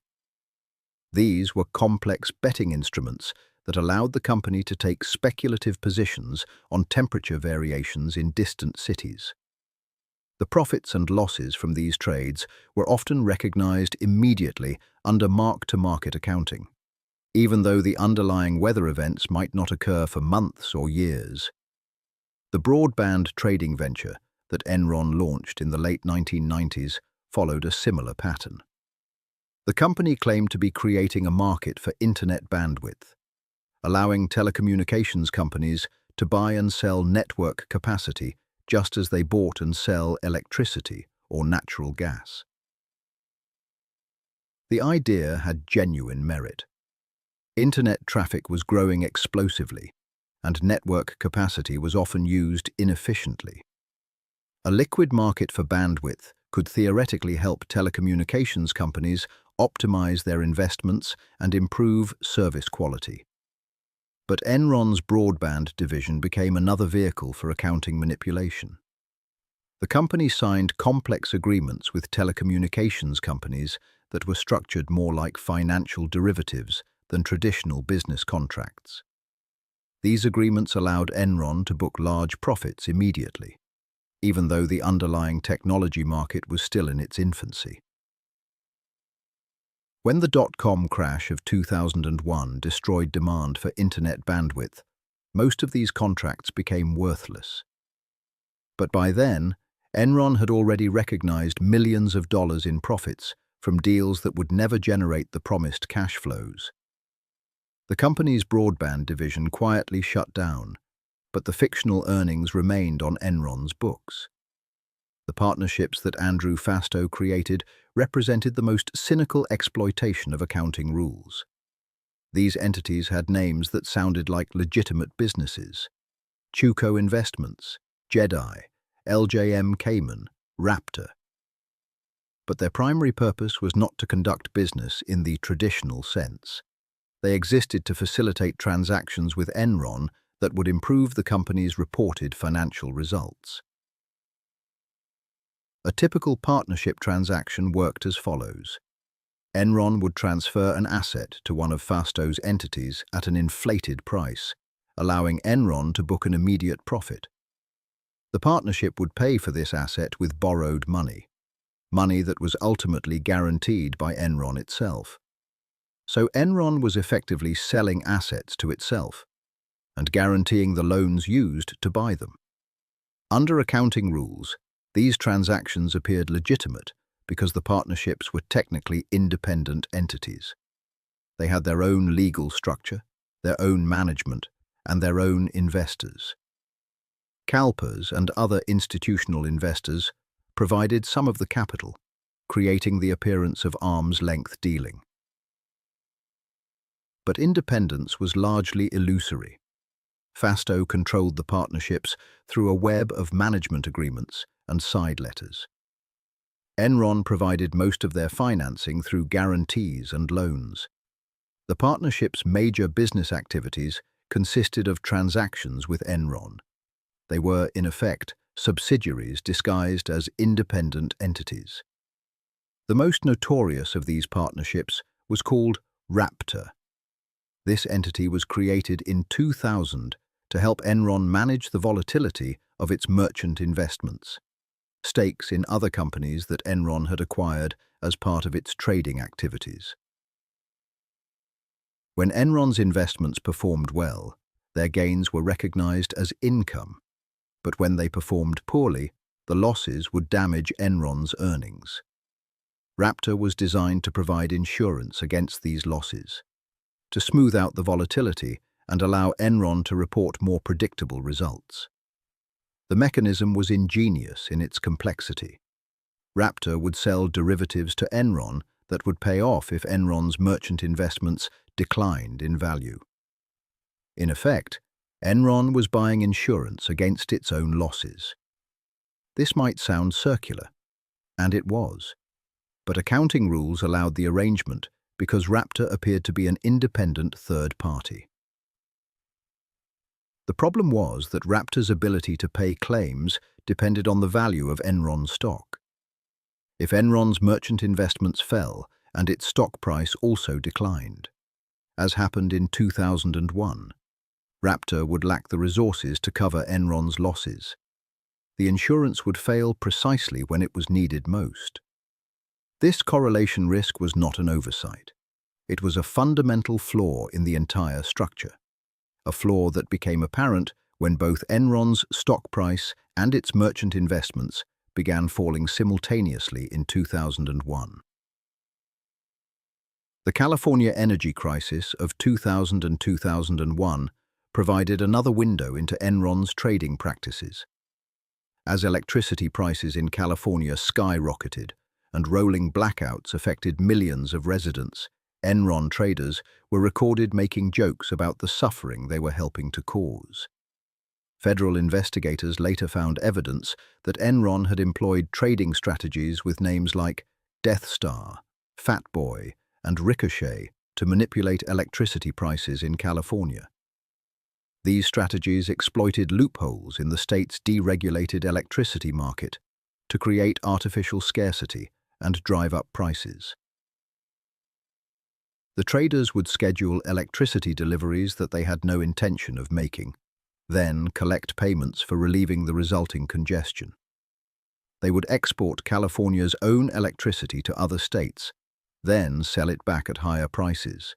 These were complex betting instruments that allowed the company to take speculative positions on temperature variations in distant cities. The profits and losses from these trades were often recognized immediately under mark-to-market accounting, even though the underlying weather events might not occur for months or years. The broadband trading venture that Enron launched in the late 1990s followed a similar pattern. The company claimed to be creating a market for internet bandwidth, allowing telecommunications companies to buy and sell network capacity just as they bought and sell electricity or natural gas. The idea had genuine merit. Internet traffic was growing explosively, and network capacity was often used inefficiently. A liquid market for bandwidth could theoretically help telecommunications companies optimize their investments and improve service quality. But Enron's broadband division became another vehicle for accounting manipulation. The company signed complex agreements with telecommunications companies that were structured more like financial derivatives than traditional business contracts. These agreements allowed Enron to book large profits immediately, even though the underlying technology market was still in its infancy. When the dot-com crash of 2001 destroyed demand for internet bandwidth, most of these contracts became worthless. But by then, Enron had already recognized millions of dollars in profits from deals that would never generate the promised cash flows. The company's broadband division quietly shut down, but the fictional earnings remained on Enron's books. The partnerships that Andrew Fastow created represented the most cynical exploitation of accounting rules. These entities had names that sounded like legitimate businesses: Chuco Investments, Jedi, LJM Cayman, Raptor. But their primary purpose was not to conduct business in the traditional sense. They existed to facilitate transactions with Enron that would improve the company's reported financial results. A typical partnership transaction worked as follows. Enron would transfer an asset to one of Fausto's entities at an inflated price, allowing Enron to book an immediate profit. The partnership would pay for this asset with borrowed money that was ultimately guaranteed by Enron itself. So Enron was effectively selling assets to itself and guaranteeing the loans used to buy them. Under accounting rules, these transactions appeared legitimate because the partnerships were technically independent entities. They had their own legal structure, their own management, and their own investors. CalPERS and other institutional investors provided some of the capital, creating the appearance of arm's-length dealing. But independence was largely illusory. Fausto controlled the partnerships through a web of management agreements and side letters. Enron provided most of their financing through guarantees and loans. The partnership's major business activities consisted of transactions with Enron. They were, in effect, subsidiaries disguised as independent entities. The most notorious of these partnerships was called Raptor. This entity was created in 2000 to help Enron manage the volatility of its merchant investments, stakes in other companies that Enron had acquired as part of its trading activities. When Enron's investments performed well, their gains were recognized as income, but when they performed poorly, the losses would damage Enron's earnings. Raptor was designed to provide insurance against these losses, to smooth out the volatility and allow Enron to report more predictable results. The mechanism was ingenious in its complexity. Raptor would sell derivatives to Enron that would pay off if Enron's merchant investments declined in value. In effect, Enron was buying insurance against its own losses. This might sound circular, and it was, but accounting rules allowed the arrangement because Raptor appeared to be an independent third party. The problem was that Raptor's ability to pay claims depended on the value of Enron stock. If Enron's merchant investments fell and its stock price also declined, as happened in 2001, Raptor would lack the resources to cover Enron's losses. The insurance would fail precisely when it was needed most. This correlation risk was not an oversight. It was a fundamental flaw in the entire structure, a flaw that became apparent when both Enron's stock price and its merchant investments began falling simultaneously in 2001. The California energy crisis of 2000 and 2001 provided another window into Enron's trading practices. As electricity prices in California skyrocketed and rolling blackouts affected millions of residents, Enron traders were recorded making jokes about the suffering they were helping to cause. Federal investigators later found evidence that Enron had employed trading strategies with names like Death Star, Fat Boy, and Ricochet to manipulate electricity prices in California. These strategies exploited loopholes in the state's deregulated electricity market to create artificial scarcity and drive up prices. The traders would schedule electricity deliveries that they had no intention of making, then collect payments for relieving the resulting congestion. They would export California's own electricity to other states, then sell it back at higher prices.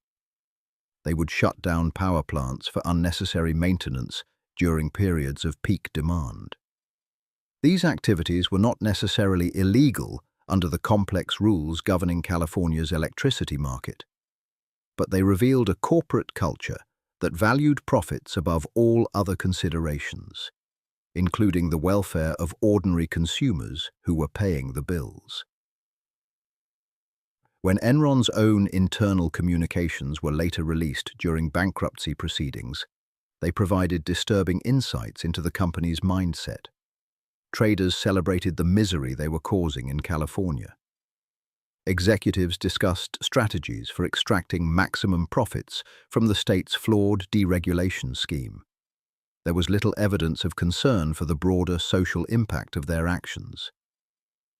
They would shut down power plants for unnecessary maintenance during periods of peak demand. These activities were not necessarily illegal under the complex rules governing California's electricity market, but they revealed a corporate culture that valued profits above all other considerations, including the welfare of ordinary consumers who were paying the bills. When Enron's own internal communications were later released during bankruptcy proceedings, they provided disturbing insights into the company's mindset. Traders celebrated the misery they were causing in California. Executives discussed strategies for extracting maximum profits from the state's flawed deregulation scheme. There was little evidence of concern for the broader social impact of their actions.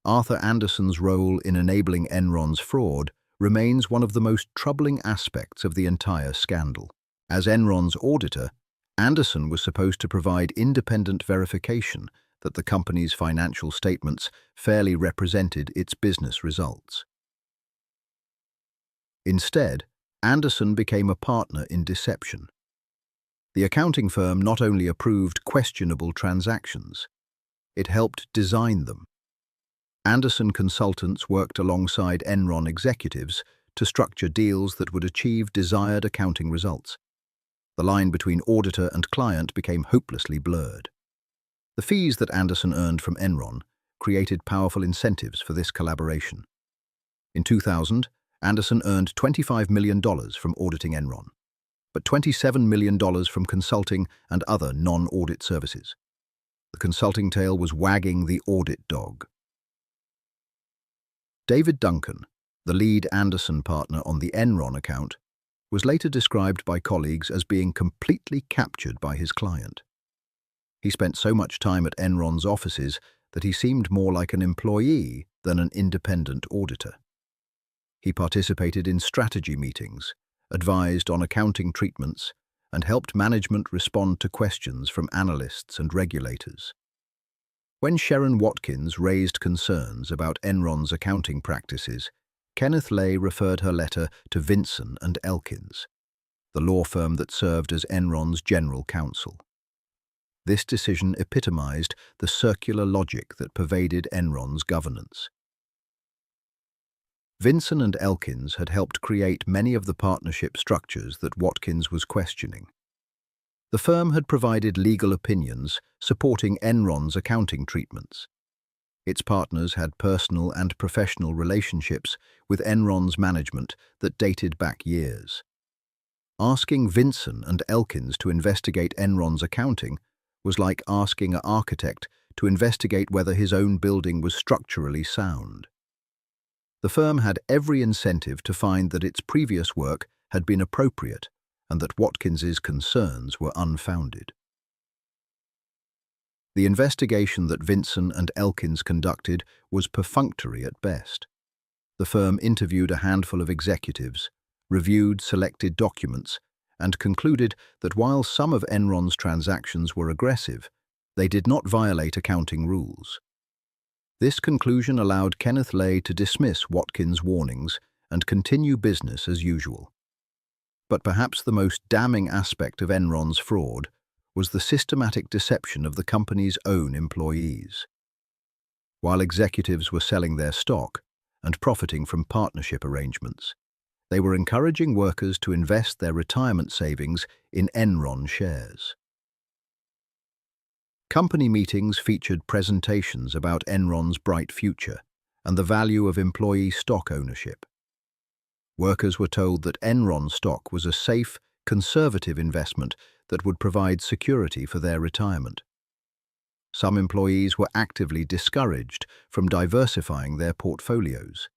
Arthur Andersen's role in enabling Enron's fraud remains one of the most troubling aspects of the entire scandal. As Enron's auditor, Anderson was supposed to provide independent verification that the company's financial statements fairly represented its business results. Instead, Anderson became a partner in deception. The accounting firm not only approved questionable transactions, it helped design them. Anderson consultants worked alongside Enron executives to structure deals that would achieve desired accounting results. The line between auditor and client became hopelessly blurred. The fees that Anderson earned from Enron created powerful incentives for this collaboration. In 2000, Anderson earned $25 million from auditing Enron, but $27 million from consulting and other non-audit services. The consulting tail was wagging the audit dog. David Duncan, the lead Anderson partner on the Enron account, was later described by colleagues as being completely captured by his client. He spent so much time at Enron's offices that he seemed more like an employee than an independent auditor. He participated in strategy meetings, advised on accounting treatments, and helped management respond to questions from analysts and regulators. When Sharon Watkins raised concerns about Enron's accounting practices, Kenneth Lay referred her letter to Vinson and Elkins, the law firm that served as Enron's general counsel. This decision epitomized the circular logic that pervaded Enron's governance. Vinson and Elkins had helped create many of the partnership structures that Watkins was questioning. The firm had provided legal opinions supporting Enron's accounting treatments. Its partners had personal and professional relationships with Enron's management that dated back years. Asking Vinson and Elkins to investigate Enron's accounting was like asking an architect to investigate whether his own building was structurally sound. The firm had every incentive to find that its previous work had been appropriate and that Watkins's concerns were unfounded. The investigation that Vinson and Elkins conducted was perfunctory at best. The firm interviewed a handful of executives, reviewed selected documents, and concluded that while some of Enron's transactions were aggressive, they did not violate accounting rules. This conclusion allowed Kenneth Lay to dismiss Watkins' warnings and continue business as usual. But perhaps the most damning aspect of Enron's fraud was the systematic deception of the company's own employees. While executives were selling their stock and profiting from partnership arrangements, they were encouraging workers to invest their retirement savings in Enron shares. Company meetings featured presentations about Enron's bright future and the value of employee stock ownership. Workers were told that Enron stock was a safe, conservative investment that would provide security for their retirement. Some employees were actively discouraged from diversifying their portfolios,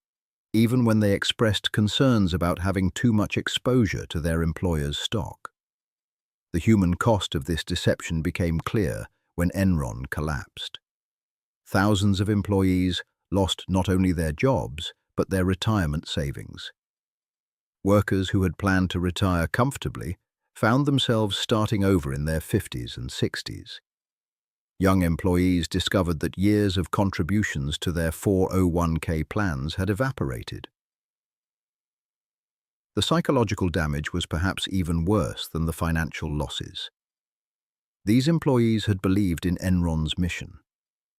even when they expressed concerns about having too much exposure to their employer's stock. The human cost of this deception became clear when Enron collapsed. Thousands of employees lost not only their jobs, but their retirement savings. Workers who had planned to retire comfortably found themselves starting over in their 50s and 60s. Young employees discovered that years of contributions to their 401k plans had evaporated. The psychological damage was perhaps even worse than the financial losses. These employees had believed in Enron's mission,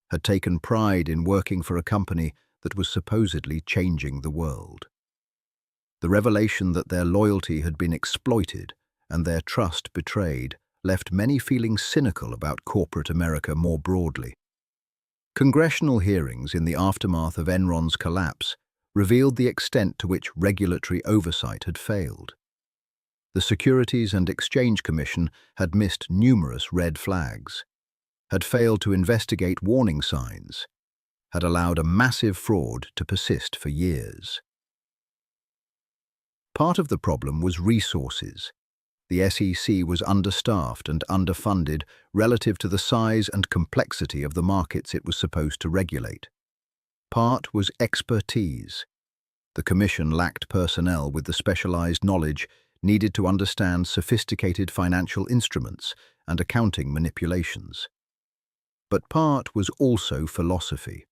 had taken pride in working for a company that was supposedly changing the world. The revelation that their loyalty had been exploited and their trust betrayed left many feeling cynical about corporate America more broadly. Congressional hearings in the aftermath of Enron's collapse revealed the extent to which regulatory oversight had failed. The Securities and Exchange Commission had missed numerous red flags, had failed to investigate warning signs, had allowed a massive fraud to persist for years. Part of the problem was resources. The SEC was understaffed and underfunded relative to the size and complexity of the markets it was supposed to regulate. Part was expertise. The Commission lacked personnel with the specialized knowledge needed to understand sophisticated financial instruments and accounting manipulations. But part was also philosophy.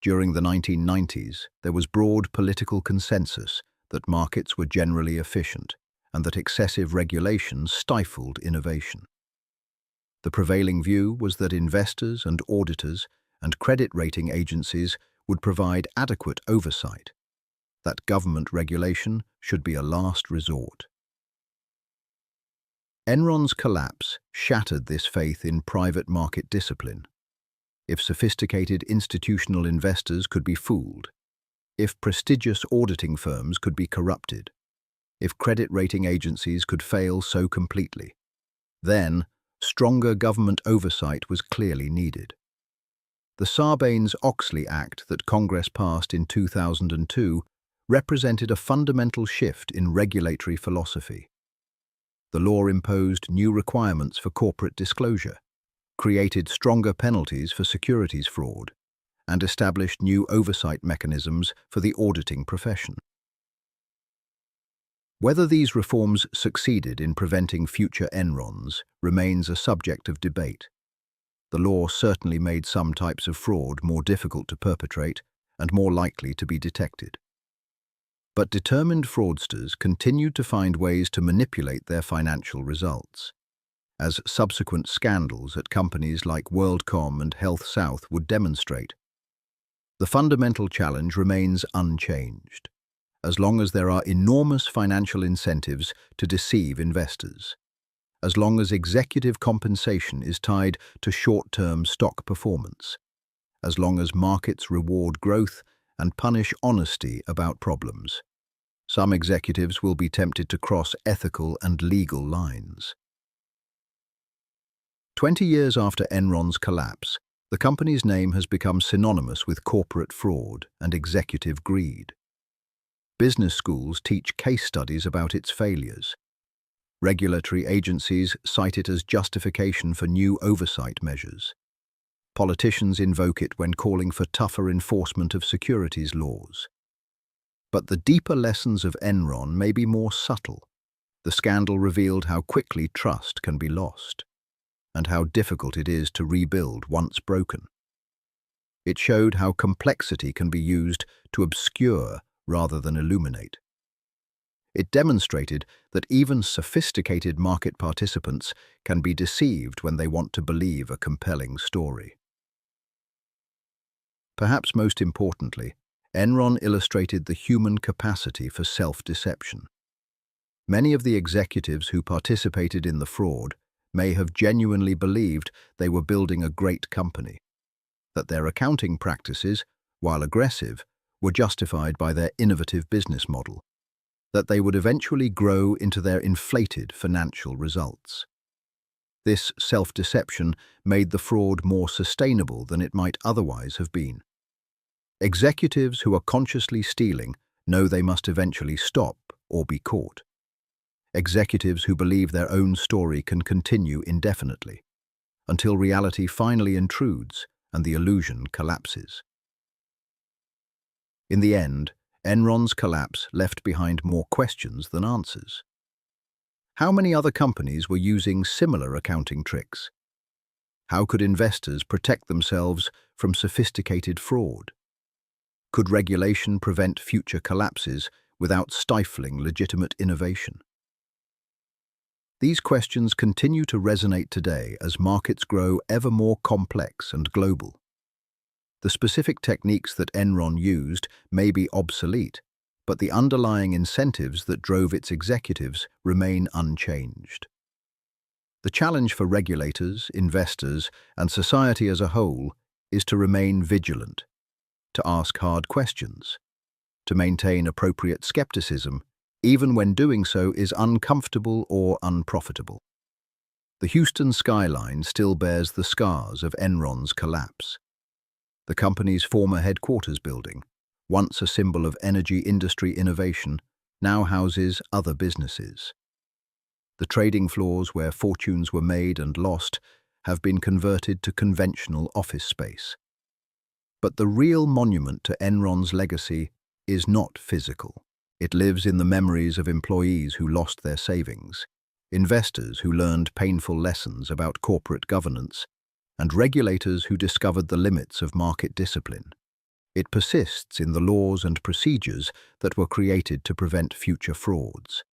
During the 1990s, there was broad political consensus that markets were generally efficient and that excessive regulation stifled innovation. The prevailing view was that investors and auditors and credit rating agencies would provide adequate oversight, that government regulation should be a last resort. Enron's collapse shattered this faith in private market discipline. If sophisticated institutional investors could be fooled, if prestigious auditing firms could be corrupted, if credit rating agencies could fail so completely, then stronger government oversight was clearly needed. The Sarbanes-Oxley Act that Congress passed in 2002 represented a fundamental shift in regulatory philosophy. The law imposed new requirements for corporate disclosure, created stronger penalties for securities fraud, and established new oversight mechanisms for the auditing profession. Whether these reforms succeeded in preventing future Enrons remains a subject of debate. The law certainly made some types of fraud more difficult to perpetrate and more likely to be detected. But determined fraudsters continued to find ways to manipulate their financial results, as subsequent scandals at companies like WorldCom and HealthSouth would demonstrate. The fundamental challenge remains unchanged, as long as there are enormous financial incentives to deceive investors, as long as executive compensation is tied to short-term stock performance, as long as markets reward growth and punish honesty about problems. Some executives will be tempted to cross ethical and legal lines. 20 years after Enron's collapse, the company's name has become synonymous with corporate fraud and executive greed. Business schools teach case studies about its failures. Regulatory agencies cite it as justification for new oversight measures. Politicians invoke it when calling for tougher enforcement of securities laws. But the deeper lessons of Enron may be more subtle. The scandal revealed how quickly trust can be lost, and how difficult it is to rebuild once broken. It showed how complexity can be used to obscure rather than illuminate. It demonstrated that even sophisticated market participants can be deceived when they want to believe a compelling story. Perhaps most importantly, Enron illustrated the human capacity for self-deception. Many of the executives who participated in the fraud may have genuinely believed they were building a great company, that their accounting practices, while aggressive, were justified by their innovative business model, that they would eventually grow into their inflated financial results. This self-deception made the fraud more sustainable than it might otherwise have been. Executives who are consciously stealing know they must eventually stop or be caught. Executives who believe their own story can continue indefinitely, until reality finally intrudes and the illusion collapses. In the end, Enron's collapse left behind more questions than answers. How many other companies were using similar accounting tricks? How could investors protect themselves from sophisticated fraud? Could regulation prevent future collapses without stifling legitimate innovation? These questions continue to resonate today as markets grow ever more complex and global. The specific techniques that Enron used may be obsolete, but the underlying incentives that drove its executives remain unchanged. The challenge for regulators, investors, and society as a whole is to remain vigilant, to ask hard questions, to maintain appropriate skepticism, even when doing so is uncomfortable or unprofitable. The Houston skyline still bears the scars of Enron's collapse. The company's former headquarters building, once a symbol of energy industry innovation, now houses other businesses. The trading floors where fortunes were made and lost have been converted to conventional office space. But the real monument to Enron's legacy is not physical. It lives in the memories of employees who lost their savings, investors who learned painful lessons about corporate governance, and regulators who discovered the limits of market discipline. It persists in the laws and procedures that were created to prevent future frauds,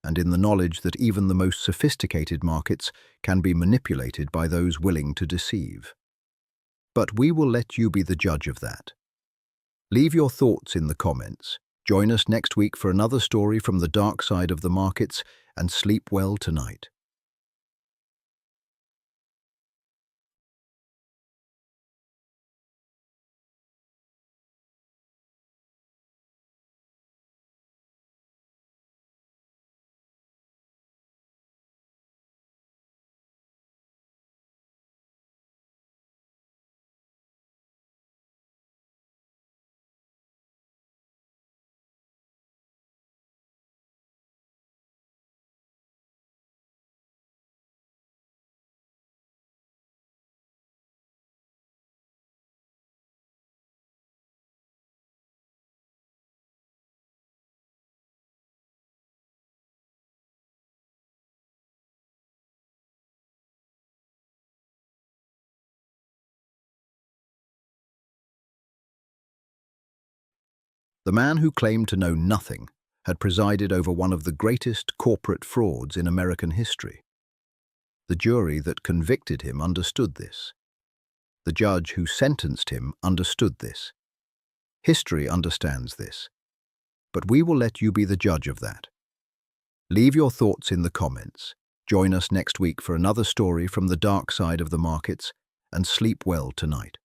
and in the knowledge that even the most sophisticated markets can be manipulated by those willing to deceive. But we will let you be the judge of that. Leave your thoughts in the comments. Join us next week for another story from the dark side of the markets, and sleep well tonight. The man who claimed to know nothing had presided over one of the greatest corporate frauds in American history. The jury that convicted him understood this. The judge who sentenced him understood this. History understands this. But we will let you be the judge of that. Leave your thoughts in the comments. Join us next week for another story from the dark side of the markets, and sleep well tonight.